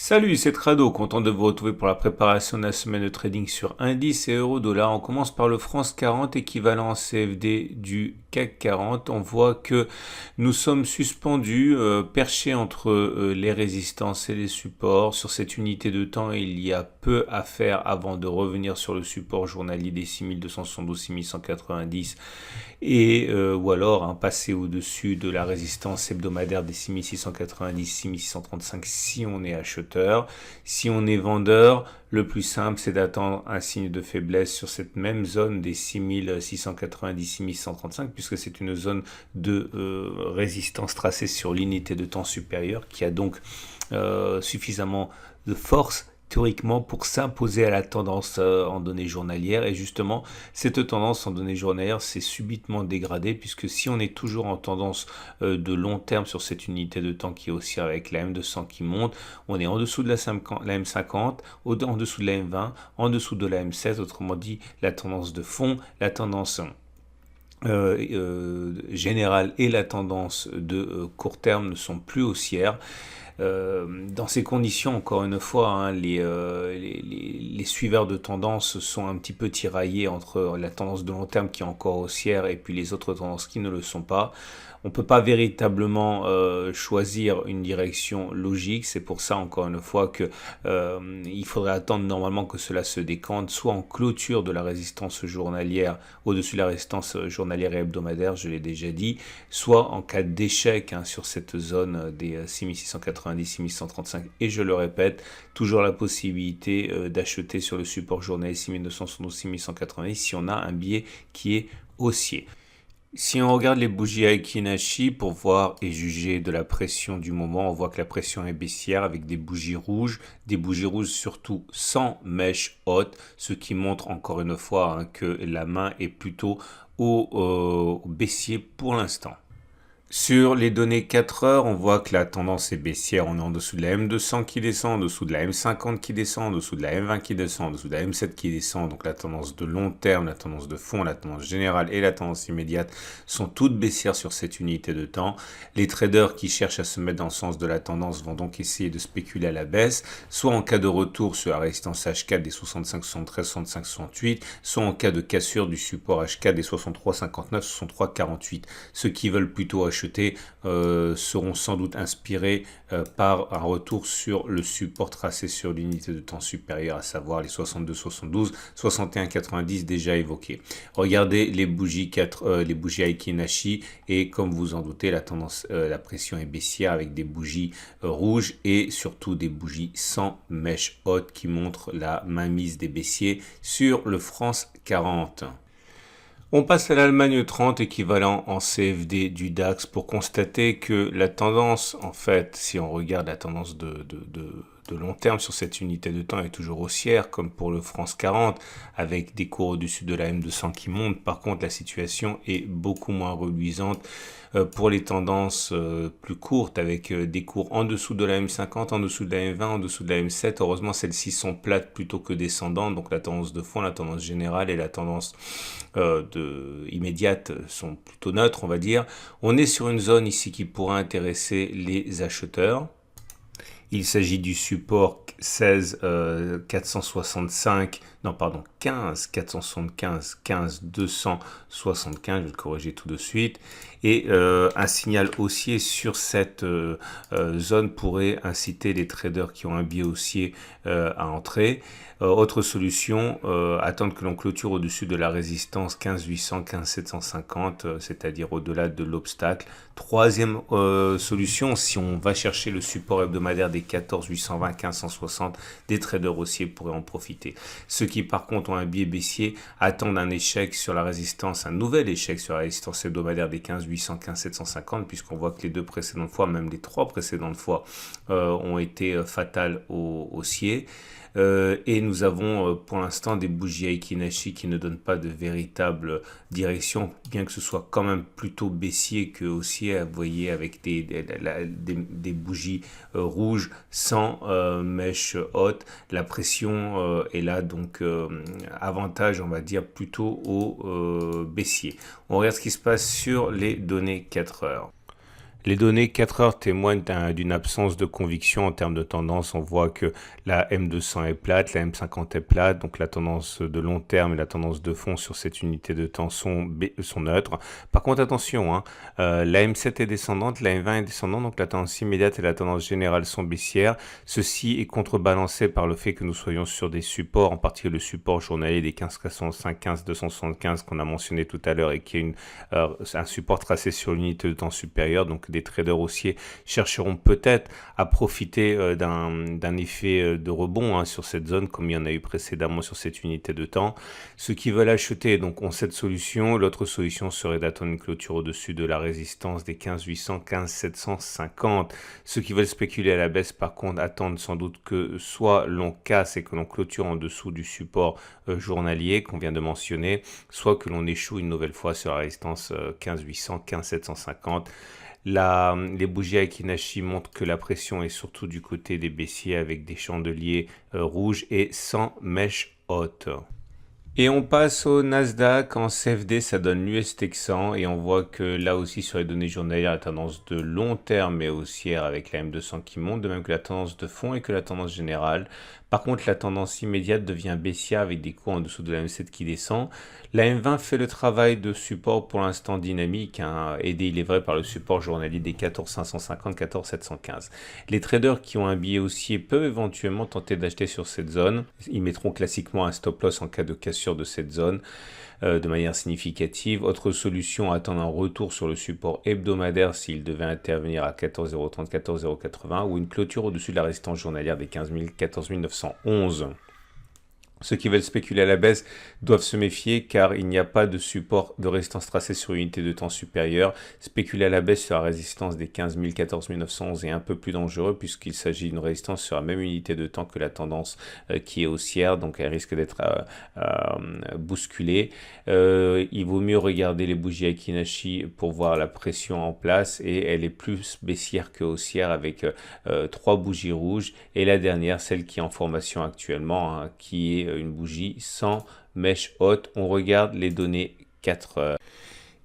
Salut, c'est Trado, content de vous retrouver pour la préparation de la semaine de trading sur indice et euro-dollar. On commence par le France 40, équivalent en CFD du CAC 40. On voit que nous sommes suspendus, perchés entre les résistances et les supports. Sur cette unité de temps, il y a peu à faire avant de revenir sur le support journalier des 6272-6190 ou alors passer au-dessus de la résistance hebdomadaire des 6690-6635 si on est acheteur. Si on est vendeur, le plus simple c'est d'attendre un signe de faiblesse sur cette même zone des 6690-6135 puisque c'est une zone de résistance tracée sur l'unité de temps supérieure qui a donc suffisamment de force théoriquement pour s'imposer à la tendance en données journalières. Et justement, cette tendance en données journalières s'est subitement dégradée puisque si on est toujours en tendance de long terme sur cette unité de temps qui oscille avec la M200 qui monte, on est en dessous de la M50, en dessous de la M20, en dessous de la M7, autrement dit la tendance de fond, la tendance générale et la tendance de court terme ne sont plus haussières. Dans ces conditions, encore une fois, les suiveurs de tendance sont un petit peu tiraillés entre la tendance de long terme qui est encore haussière et puis les autres tendances qui ne le sont pas. On ne peut pas véritablement choisir une direction logique. C'est pour ça, encore une fois, que il faudrait attendre normalement que cela se décante, soit en clôture de la résistance journalière, au-dessus de la résistance journalière et hebdomadaire, je l'ai déjà dit, soit en cas d'échec sur cette zone des 6690-6135. Et je le répète, toujours la possibilité d'acheter sur le support journalier 6272-6190 si on a un biais qui est haussier. Si on regarde les bougies Aiki Nashi pour voir et juger de la pression du moment, on voit que la pression est baissière avec des bougies rouges surtout sans mèche haute, ce qui montre encore une fois que la main est plutôt au baissier pour l'instant. Sur les données 4 heures, on voit que la tendance est baissière. On est en dessous de la M200 qui descend, en dessous de la M50 qui descend, en dessous de la M20 qui descend, en dessous de la M7 qui descend. Donc la tendance de long terme, la tendance de fond, la tendance générale et la tendance immédiate sont toutes baissières sur cette unité de temps. Les traders qui cherchent à se mettre dans le sens de la tendance vont donc essayer de spéculer à la baisse, soit en cas de retour sur la résistance H4 des 65, 73, 65, 68, soit en cas de cassure du support H4 des 63, 59, 63, 48. Ceux qui veulent plutôt acheter seront sans doute inspirés par un retour sur le support tracé sur l'unité de temps supérieure, à savoir les 62, 72, 61, 90 déjà évoqués. Regardez les bougies Aiki Nashi et comme vous en doutez, la pression est baissière avec des bougies rouges et surtout des bougies sans mèche haute qui montrent la mainmise des baissiers sur le France 40. On passe à l'Allemagne 30, équivalent en CFD du DAX, pour constater que la tendance, en fait, si on regarde la tendance de long terme sur cette unité de temps est toujours haussière, comme pour le France 40, avec des cours au-dessus de la M200 qui montent. Par contre, la situation est beaucoup moins reluisante pour les tendances plus courtes, avec des cours en dessous de la M50, en dessous de la M20, en dessous de la M7. Heureusement, celles-ci sont plates plutôt que descendantes, donc la tendance de fond, la tendance générale et la tendance immédiate sont plutôt neutres, on va dire. On est sur une zone ici qui pourrait intéresser les acheteurs. Il s'agit du support 15 475, 15 275, je vais le corriger tout de suite, et un signal haussier sur cette zone pourrait inciter les traders qui ont un biais haussier à entrer. Autre solution, attendre que l'on clôture au-dessus de la résistance 15 800, 15 750, c'est-à-dire au-delà de l'obstacle. Troisième solution, si on va chercher le support hebdomadaire des 14 820, 15 160, des traders haussiers pourraient en profiter. Ceux qui par contre ont un biais baissier attendent un échec sur la résistance, un nouvel échec sur la résistance hebdomadaire des 15 800, 15 750, puisqu'on voit que les deux précédentes fois, même les trois précédentes fois, ont été fatales aux haussiers. Et nous avons pour l'instant des bougies Aiki Nashi qui ne donnent pas de véritable direction, bien que ce soit quand même plutôt baissier que haussier. Vous voyez, avec des bougies rouges sans mèche haute, la pression est là, donc avantage, on va dire, plutôt au baissier. On regarde ce qui se passe sur les données 4 heures. Les données 4 heures témoignent d'une absence de conviction en termes de tendance. On voit que la M200 est plate, la M50 est plate, donc la tendance de long terme et la tendance de fond sur cette unité de temps sont neutres. Par contre, attention, hein, la M7 est descendante, la M20 est descendante, donc la tendance immédiate et la tendance générale sont baissières. Ceci est contrebalancé par le fait que nous soyons sur des supports, en particulier le support journalier des 15,465, 15,275 qu'on a mentionné tout à l'heure et qui est un support tracé sur l'unité de temps supérieure, donc des traders haussiers chercheront peut-être à profiter d'un effet de rebond hein, sur cette zone comme il y en a eu précédemment sur cette unité de temps. Ceux qui veulent acheter donc ont cette solution. L'autre solution serait d'attendre une clôture au-dessus de la résistance des 15 800, 15 750. Ceux qui veulent spéculer à la baisse par contre attendent sans doute que soit l'on casse et que l'on clôture en dessous du support journalier qu'on vient de mentionner, soit que l'on échoue une nouvelle fois sur la résistance 15 800, 15 750. Les bougies Aiki-Nashi montrent que la pression est surtout du côté des baissiers avec des chandeliers rouges et sans mèche haute. Et on passe au Nasdaq. En CFD, ça donne l'US Texan et on voit que là aussi sur les données journalières, la tendance de long terme est haussière avec la M200 qui monte, de même que la tendance de fond et que la tendance générale. Par contre, la tendance immédiate devient baissière avec des cours en dessous de la M7 qui descend. La M20 fait le travail de support pour l'instant dynamique, hein, aidé il est vrai par le support journalier des 14 550, 14 715. Les traders qui ont un billet haussier peuvent éventuellement tenter d'acheter sur cette zone. Ils mettront classiquement un stop loss en cas de cassure de cette zone de manière significative. Autre solution, attendre un retour sur le support hebdomadaire s'il devait intervenir à 14,030, 14,080 ou une clôture au-dessus de la résistance journalière des 15 000, 14 911. Ceux qui veulent spéculer à la baisse doivent se méfier car il n'y a pas de support de résistance tracée sur une unité de temps supérieure. Spéculer à la baisse sur la résistance des 15 000, 14 911 est un peu plus dangereux puisqu'il s'agit d'une résistance sur la même unité de temps que la tendance qui est haussière, donc elle risque d'être bousculée. Il vaut mieux regarder les bougies Aiki-Nashi pour voir la pression en place et elle est plus baissière que haussière avec 3 bougies rouges et la dernière, celle qui est en formation actuellement, hein, qui est une bougie sans mèche haute. On regarde les données 4 heures.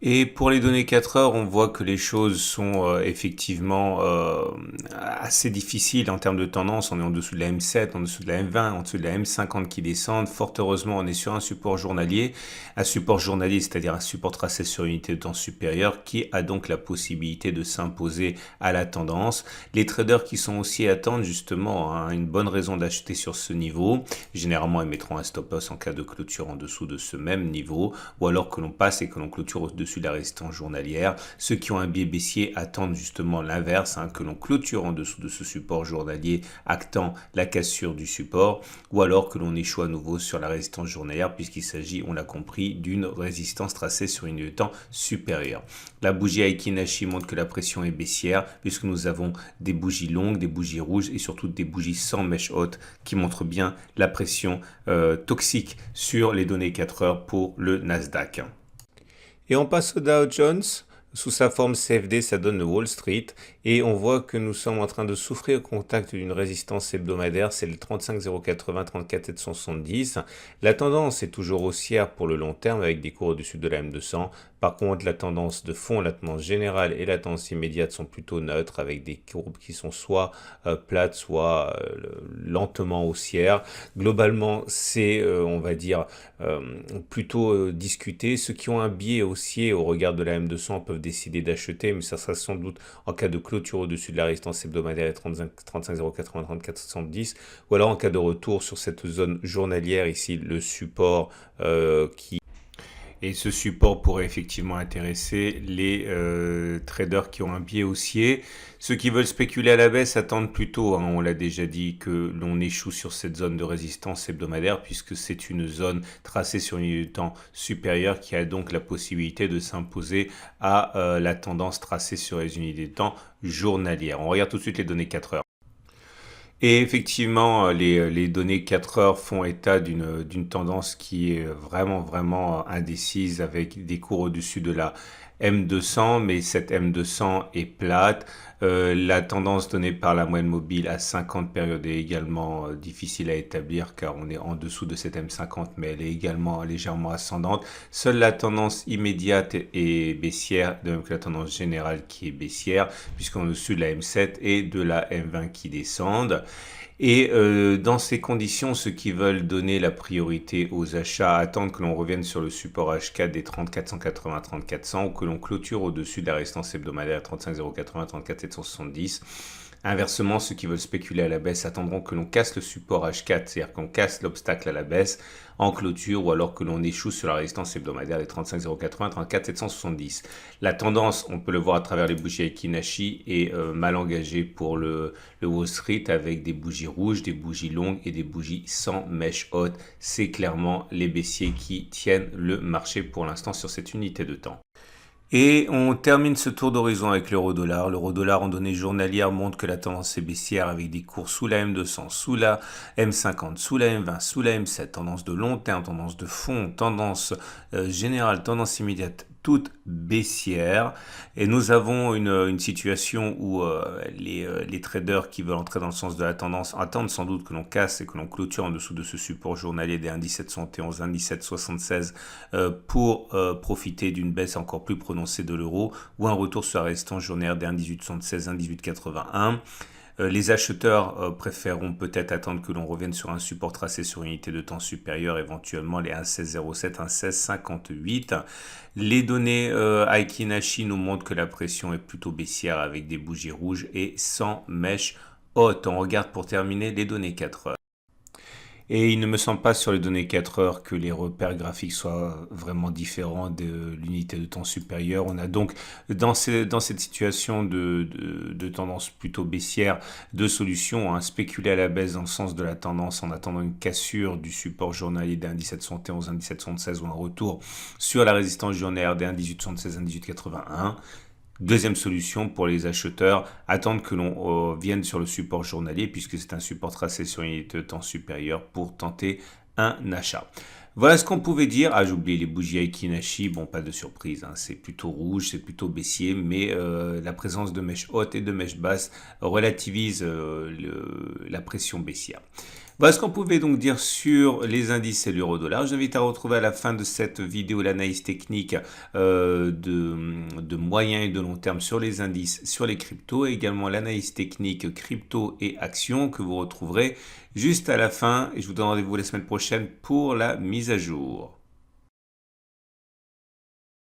Et pour les données 4 heures, on voit que les choses sont effectivement assez difficiles en termes de tendance. On est en dessous de la M7, en dessous de la M20, en dessous de la M50 qui descendent. Fort heureusement, on est sur un support journalier. Un support journalier, c'est-à-dire un support tracé sur une unité de temps supérieure qui a donc la possibilité de s'imposer à la tendance. Les traders qui sont aussi attendent justement hein, une bonne raison d'acheter sur ce niveau. Généralement, ils mettront un stop loss en cas de clôture en dessous de ce même niveau ou alors que l'on passe et que l'on clôture au-dessus de la résistance journalière. Ceux qui ont un biais baissier attendent justement l'inverse, hein, que l'on clôture en dessous de ce support journalier actant la cassure du support ou alors que l'on échoue à nouveau sur la résistance journalière puisqu'il s'agit, on l'a compris, d'une résistance tracée sur une unité de temps supérieure. La bougie Aiki-Nashi montre que la pression est baissière puisque nous avons des bougies longues, des bougies rouges et surtout des bougies sans mèche haute qui montrent bien la pression toxique sur les données 4 heures pour le Nasdaq. Et on passe au Dow Jones. Sous sa forme CFD, ça donne le Wall Street. Et on voit que nous sommes en train de souffrir au contact d'une résistance hebdomadaire. C'est le 35 080, 34 770. La tendance est toujours haussière pour le long terme avec des cours au-dessus de la M200. Par contre, la tendance de fond, la tendance générale et la tendance immédiate sont plutôt neutres avec des courbes qui sont soit plates, soit lentement haussières. Globalement, c'est, on va dire, plutôt discuté. Ceux qui ont un biais haussier au regard de la M200 peuvent décider d'acheter, mais ça sera sans doute en cas de clôture au-dessus de la résistance hebdomadaire et 35 080, 34 70, ou alors en cas de retour sur cette zone journalière ici, le support qui... Et ce support pourrait effectivement intéresser les traders qui ont un biais haussier. Ceux qui veulent spéculer à la baisse attendent plutôt, hein, on l'a déjà dit, que l'on échoue sur cette zone de résistance hebdomadaire puisque c'est une zone tracée sur une unité de temps supérieure qui a donc la possibilité de s'imposer à la tendance tracée sur les unités de temps journalières. On regarde tout de suite les données 4 heures. Et effectivement, les données 4 heures font état d'une tendance qui est vraiment indécise avec des cours au-dessus de la M200, mais cette M200 est plate. La tendance donnée par la moyenne mobile à 50 périodes est également difficile à établir car on est en dessous de cette M50, mais elle est également légèrement ascendante. Seule la tendance immédiate est baissière, de même que la tendance générale qui est baissière, puisqu'on est au-dessus de la M7 et de la M20 qui descendent. Et dans ces conditions, ceux qui veulent donner la priorité aux achats attendent que l'on revienne sur le support H4 des 3480-3400 ou que l'on clôture au-dessus de la résistance hebdomadaire 35080, 34770. Inversement, ceux qui veulent spéculer à la baisse attendront que l'on casse le support H4, c'est-à-dire qu'on casse l'obstacle à la baisse en clôture ou alors que l'on échoue sur la résistance hebdomadaire des 35080, 34770. La tendance, on peut le voir à travers les bougies Aiki-Nashi, est mal engagée pour le Wall Street avec des bougies rouges, des bougies longues et des bougies sans mèche haute. C'est clairement les baissiers qui tiennent le marché pour l'instant sur cette unité de temps. Et on termine ce tour d'horizon avec l'euro-dollar. L'euro-dollar en données journalières montre que la tendance est baissière avec des cours sous la M200, sous la M50, sous la M20, sous la M7. Tendance de long terme, tendance de fond, tendance générale, tendance immédiate, toute baissière. Et nous avons une situation où les traders qui veulent entrer dans le sens de la tendance attendent sans doute que l'on casse et que l'on clôture en dessous de ce support journalier des 1,1771, 1,1776 pour profiter d'une baisse encore plus prononcée de l'euro ou un retour sur la résistance journalière des 1,1876, 1,1881. Les acheteurs préféreront peut-être attendre que l'on revienne sur un support tracé sur une unité de temps supérieure, éventuellement les 1,1607, 1,1658. Les données Aiki-Nashi nous montrent que la pression est plutôt baissière avec des bougies rouges et sans mèche haute. On regarde pour terminer les données 4 heures. Et il ne me semble pas sur les données 4 heures que les repères graphiques soient vraiment différents de l'unité de temps supérieure. On a donc dans cette situation de tendance plutôt baissière, deux solutions. Spéculer à la baisse dans le sens de la tendance en attendant une cassure du support journalier des 1,1771, 1,1776 ou un retour sur la résistance journalière des 1,1876, 1,1881. Deuxième solution pour les acheteurs, attendre que l'on vienne sur le support journalier puisque c'est un support tracé sur une unité de temps supérieure pour tenter un achat. Voilà ce qu'on pouvait dire. J'ai oublié les bougies Aiki-Nashi, bon pas de surprise, c'est plutôt rouge, c'est plutôt baissier, mais la présence de mèches hautes et de mèches basses relativise la pression baissière. Voilà ce qu'on pouvait donc dire sur les indices et l'euro-dollar. J'invite à retrouver à la fin de cette vidéo l'analyse technique de moyen et de long terme sur les indices, sur les cryptos, et également l'analyse technique crypto et actions que vous retrouverez juste à la fin. Et je vous donne rendez-vous la semaine prochaine pour la mise à jour.